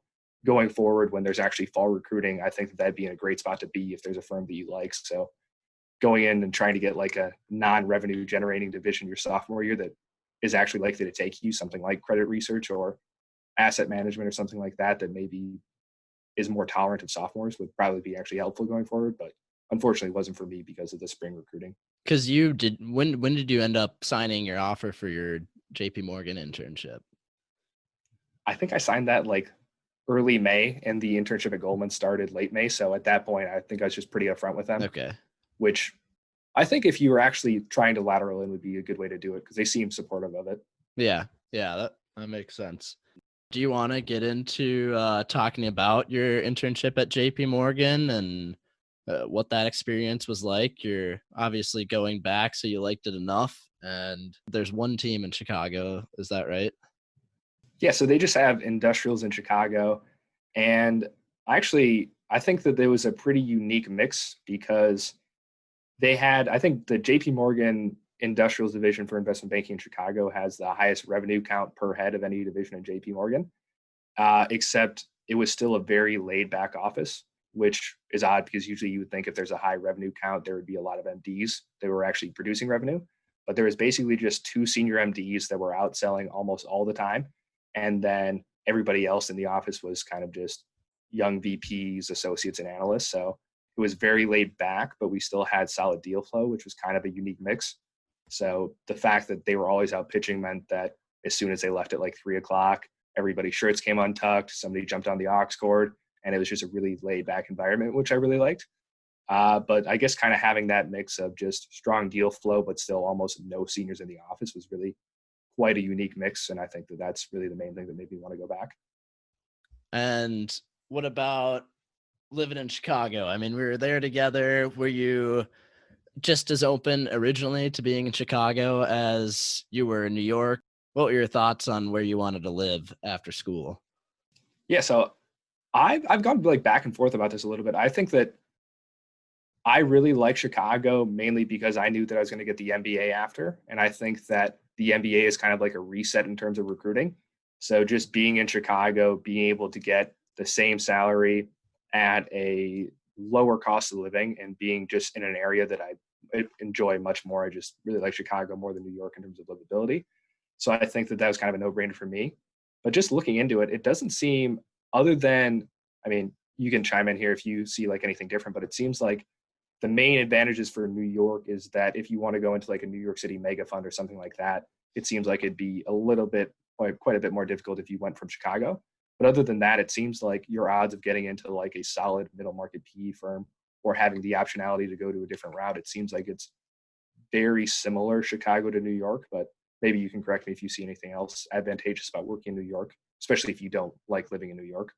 going forward, when there's actually fall recruiting, I think that that'd be in a great spot to be if there's a firm that you like. So going in and trying to get like a non-revenue generating division your sophomore year that is actually likely to take you, something like credit research or asset management or something like that, that maybe is more tolerant of sophomores, would probably be actually helpful going forward. But unfortunately it wasn't for me because of the spring recruiting. Because when did you end up signing your offer for your JPMorgan internship? I think I signed that like early May, and the internship at Goldman started late May. So at that point, I think I was just pretty upfront with them, Okay. which I think if you were actually trying to lateral in would be a good way to do it because they seem supportive of it. Yeah, that makes sense. Do you want to get into talking about your internship at JP Morgan and what that experience was like? You're obviously going back, so you liked it enough. And there's one team in Chicago, is that right? Yeah, so they just have industrials in Chicago. And actually, I think that there was a pretty unique mix because they had, I think the JP Morgan Industrials division for investment banking in Chicago has the highest revenue count per head of any division in JP Morgan, except it was still a very laid back office, which is odd because usually you would think if there's a high revenue count, there would be a lot of MDs that were actually producing revenue. But there was basically just two senior MDs that were out selling almost all the time. And then everybody else in the office was kind of just young VPs, associates, and analysts. So it was very laid back, but we still had solid deal flow, which was kind of a unique mix. So the fact that they were always out pitching meant that as soon as they left at like 3 o'clock, everybody's shirts came untucked, somebody jumped on the aux cord, and it was just a really laid back environment, which I really liked. But I guess kind of having that mix of just strong deal flow, but still almost no seniors in the office was really quite a unique mix. And I think that that's really the main thing that made me want to go back. And what about living in Chicago? I mean, we were there together. Were you just as open originally to being in Chicago as you were in New York? What were your thoughts on where you wanted to live after school? Yeah, so I've gone like back and forth about this a little bit. I think that I really like Chicago mainly because I knew that I was going to get the MBA after. And I think that the MBA is kind of like a reset in terms of recruiting. So just being in Chicago, being able to get the same salary at a lower cost of living and being just in an area that I enjoy much more. I just really like Chicago more than New York in terms of livability. So I think that that was kind of a no-brainer for me. But just looking into it, it doesn't seem, other than, I mean, you can chime in here if you see like anything different, but it seems like the main advantages for New York is that if you want to go into like a New York City mega fund or something like that, it seems like it'd be a little bit, quite a bit more difficult if you went from Chicago. But other than that, it seems like your odds of getting into like a solid middle market PE firm or having the optionality to go to a different route, it seems like it's very similar Chicago to New York. But maybe you can correct me if you see anything else advantageous about working in New York, especially if you don't like living in New York.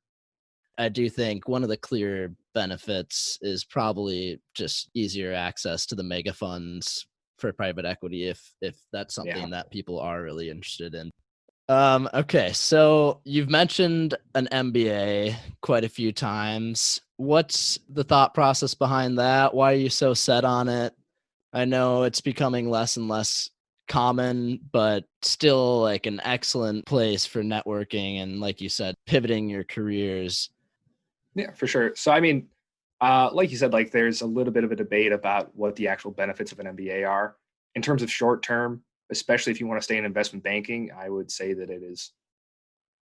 I do think one of the clear benefits is probably just easier access to the mega funds for private equity if that's Yeah. something that people are really interested in. Okay, so you've mentioned an MBA quite a few times. What's the thought process behind that? Why are you so set on it? I know it's becoming less and less common, but still like an excellent place for networking and, like you said, pivoting your careers. Yeah, for sure. So, I mean, like you said, like there's a little bit of a debate about what the actual benefits of an MBA are. In terms of short term, especially if you want to stay in investment banking, I would say that it is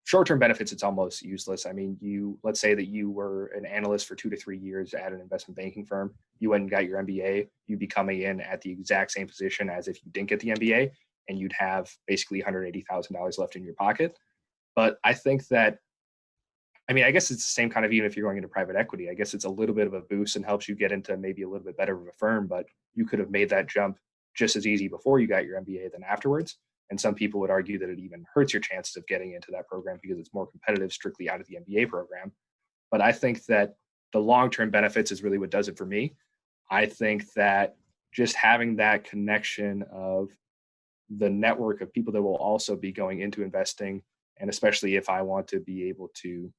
short term benefits. It's almost useless. I mean, let's say that you were an analyst for 2 to 3 years at an investment banking firm. You went and got your MBA. You'd be coming in at the exact same position as if you didn't get the MBA, and you'd have basically $180,000 left in your pocket. But I think that, I mean, I guess it's the same kind of, even if you're going into private equity, I guess it's a little bit of a boost and helps you get into maybe a little bit better of a firm, but you could have made that jump just as easy before you got your MBA than afterwards. And some people would argue that it even hurts your chances of getting into that program because it's more competitive strictly out of the MBA program. But I think that the long-term benefits is really what does it for me. I think that just having that connection of the network of people that will also be going into investing, and especially if I want to be able to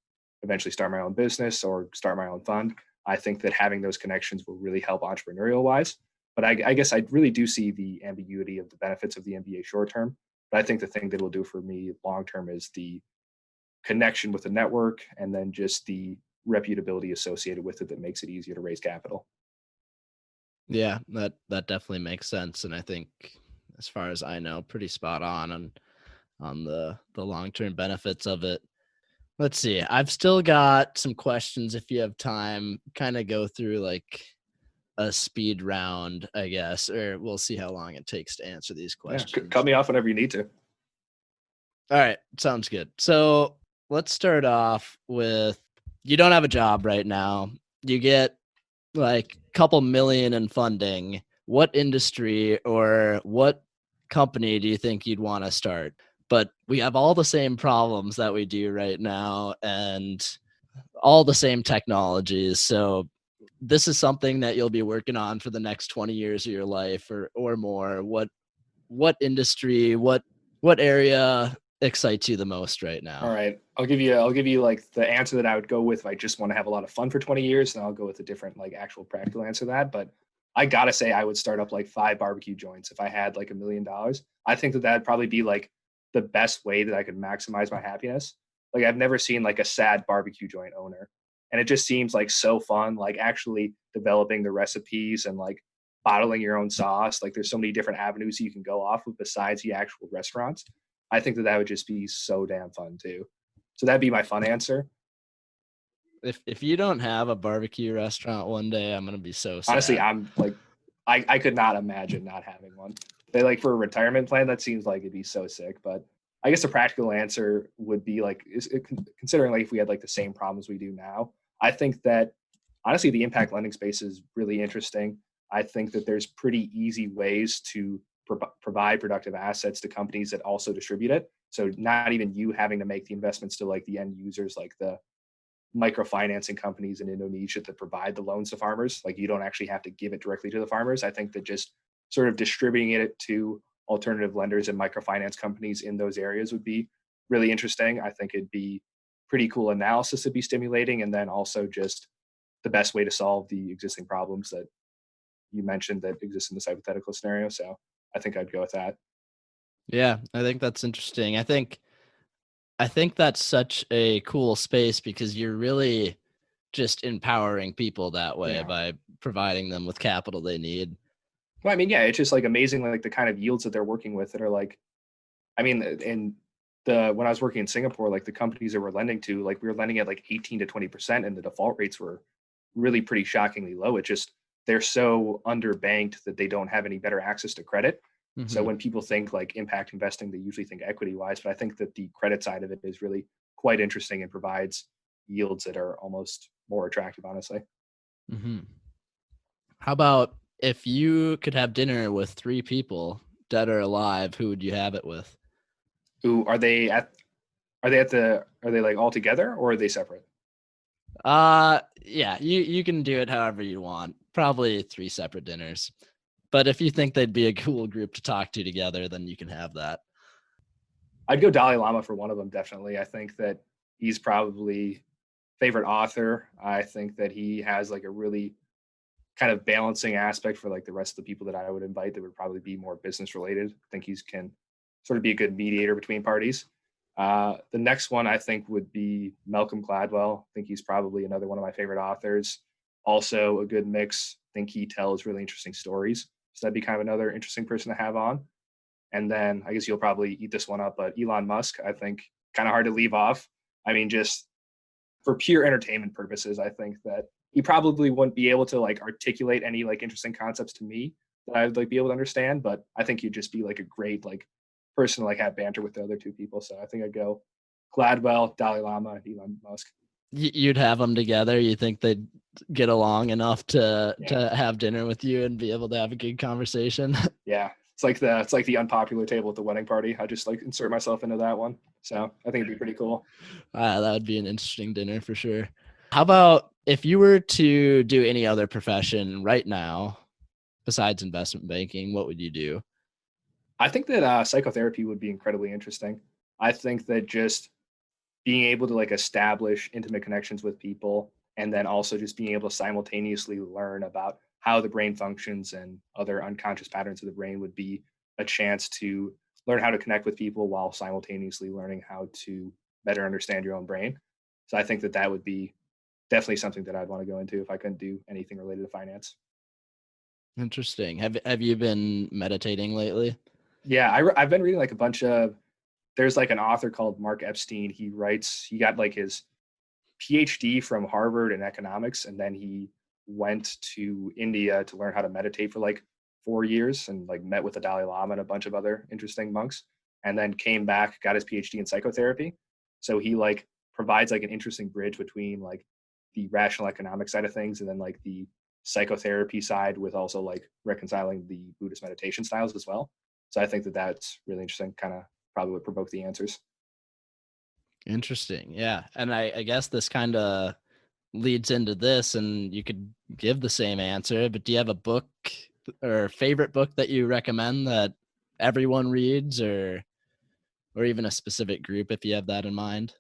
eventually start my own business or start my own fund, I think that having those connections will really help entrepreneurial wise. But I guess I really do see the ambiguity of the benefits of the MBA short term. But I think the thing that will do for me long term is the connection with the network and then just the reputability associated with it that makes it easier to raise capital. Yeah, that definitely makes sense, and I think, as far as I know, pretty spot on the long-term benefits of it. Let's see. I've still got some questions if you have time. Kind of go through like a speed round, I guess, or we'll see how long it takes to answer these Yeah, questions. cut me off whenever you need to. All right, sounds good. So let's start off with, you don't have a job right now. You get like a couple million in funding. What industry or what company do you think you'd want to start? But we have all the same problems that we do right now and all the same technologies. So this is something that you'll be working on for the next 20 years of your life or more. What industry, what area excites you the most right All now? right, I'll give you like the answer that I would go with if I just want to have a lot of fun for 20 years, and I'll go with a different like actual practical answer to that. But I gotta say I would start up like 5 barbecue joints if I had like $1 million. I think that that'd probably be like the best way that I could maximize my happiness. Like I've never seen like a sad barbecue joint owner, and it just seems like so fun. Like actually developing the recipes and like bottling your own sauce. Like there's so many different avenues you can go off of besides the actual restaurants. I think that that would just be so damn fun too. So that'd be my fun answer. If you don't have a barbecue restaurant one day, I'm gonna be so Honestly, sad. I'm like, I could not imagine not having one. They like for a retirement plan, that seems like it'd be so sick. But I guess the practical answer would be like, considering like if we had like the same problems we do now, I think that honestly the impact lending space is really interesting. I think that there's pretty easy ways to provide productive assets to companies that also distribute it. So not even you having to make the investments to like the end users, like the microfinancing companies in Indonesia that provide the loans to farmers. Like you don't actually have to give it directly to the farmers. I think that just sort of distributing it to alternative lenders and microfinance companies in those areas would be really interesting. I think it'd be pretty cool analysis to be stimulating, and then also just the best way to solve the existing problems that you mentioned that exist in this hypothetical scenario. So I think I'd go with that. Yeah, I think that's interesting. I think that's such a cool space because you're really just empowering people that way Yeah. by providing them with capital they need. Well, I mean, yeah, it's just like amazing, like the kind of yields that they're working with that are like, I mean, in the when I was working in Singapore, like the companies that we're lending to, like we were lending at like 18 to 20%, and the default rates were really pretty shockingly low. It just they're so underbanked that they don't have any better access to credit. So Hmm. when people think like impact investing, they usually think equity wise, but I think that the credit side of it is really quite interesting and provides yields that are almost more attractive, honestly. Hmm. How about if you could have dinner with three people, dead or alive, who would you have it with? Ooh, are they like all together or are they separate? Yeah, you can do it however you want. Probably three separate dinners. But if you think they'd be a cool group to talk to together, then you can have that. I'd go Dalai Lama for one of them, definitely. I think that he's probably favorite author. I think that he has like a really kind of balancing aspect for like the rest of the people that I would invite that would probably be more business related. I think he's can sort of be a good mediator between parties. The next one I think would be Malcolm Gladwell. I think he's probably another one of my favorite authors. Also a good mix. I think he tells really interesting stories. So that'd be kind of another interesting person to have on. And then I guess you'll probably eat this one up, but Elon Musk, I think kind of hard to leave off. I mean, just for pure entertainment purposes, I think that he probably wouldn't be able to like articulate any like interesting concepts to me that I'd like be able to understand. But I think he'd just be like a great like person to like have banter with the other two people. So I think I'd go Gladwell, Dalai Lama, and Elon Musk. You'd have them together. You think they'd get along enough to Yeah, to have dinner with you and be able to have a good conversation? yeah. It's like the unpopular table at the wedding party. I just like insert myself into that one. So I think it'd be pretty cool. That would be an interesting dinner for sure. How about if you were to do any other profession right now besides investment banking, what would you do? I think that psychotherapy would be incredibly interesting. I think that just being able to like establish intimate connections with people and then also just being able to simultaneously learn about how the brain functions and other unconscious patterns of the brain would be a chance to learn how to connect with people while simultaneously learning how to better understand your own brain. So I think that would be definitely something that I'd want to go into if I couldn't do anything related to finance. Interesting. Have you been meditating lately? Yeah, I've been reading like a bunch of. There's like an author called Mark Epstein. He got like his PhD from Harvard in economics, and then he went to India to learn how to meditate for like 4 years, and like met with the Dalai Lama and a bunch of other interesting monks, and then came back, got his PhD in psychotherapy. So he like provides like an interesting bridge between like the rational economic side of things and then like the psychotherapy side, with also like reconciling the Buddhist meditation styles as well. So I think that that's really interesting, kind of probably would provoke the answers. Interesting. Yeah. And I guess this kind of leads into this, and you could give the same answer, but do you have a book or favorite book that you recommend that everyone reads, or even a specific group if you have that in mind?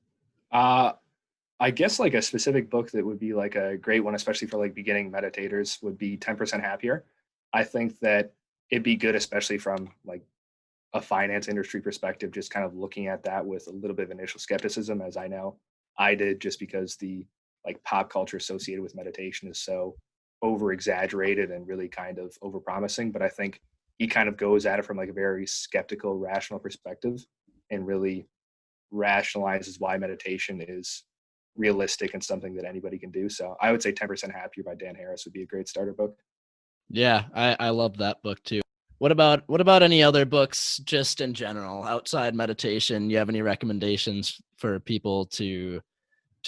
I guess like a specific book that would be like a great one, especially for like beginning meditators, would be 10% Happier. I think that it'd be good, especially from like a finance industry perspective, just kind of looking at that with a little bit of initial skepticism, as I know I did, just because the like pop culture associated with meditation is so over exaggerated and really kind of over promising. But I think he kind of goes at it from like a very skeptical, rational perspective, and really rationalizes why meditation is realistic and something that anybody can do. So I would say 10% Happier by Dan Harris would be a great starter book. Yeah, I love that book too. What about any other books just in general outside meditation? You have any recommendations for people to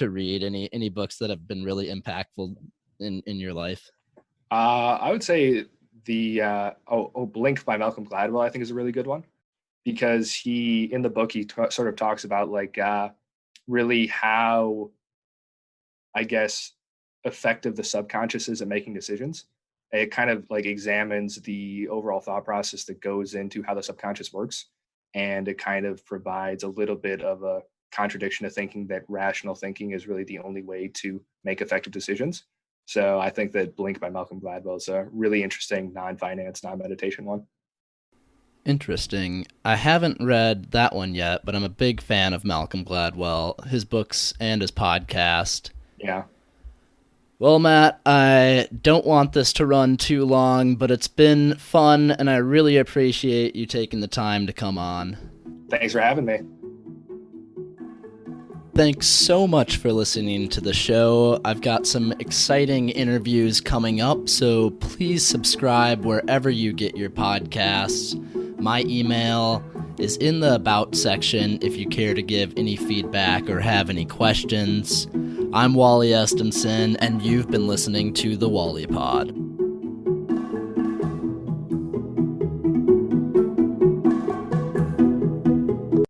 read? Any books that have been really impactful in your life? I would say the Blink by Malcolm Gladwell, I think, is a really good one, because he in the book he sort of talks about like really how, I guess, effective the subconscious is at making decisions. It kind of like examines the overall thought process that goes into how the subconscious works, and it kind of provides a little bit of a contradiction to thinking that rational thinking is really the only way to make effective decisions. So I think that Blink by Malcolm Gladwell is a really interesting non-finance, non-meditation one. Interesting. I haven't read that one yet, but I'm a big fan of Malcolm Gladwell, his books and his podcast. Yeah. Well, Matt, I don't want this to run too long, but it's been fun, and I really appreciate you taking the time to come on. Thanks for having me. Thanks so much for listening to the show. I've got some exciting interviews coming up, so please subscribe wherever you get your podcasts. My email is in the About section if you care to give any feedback or have any questions. I'm Wally Estenson, and you've been listening to the Wally Pod.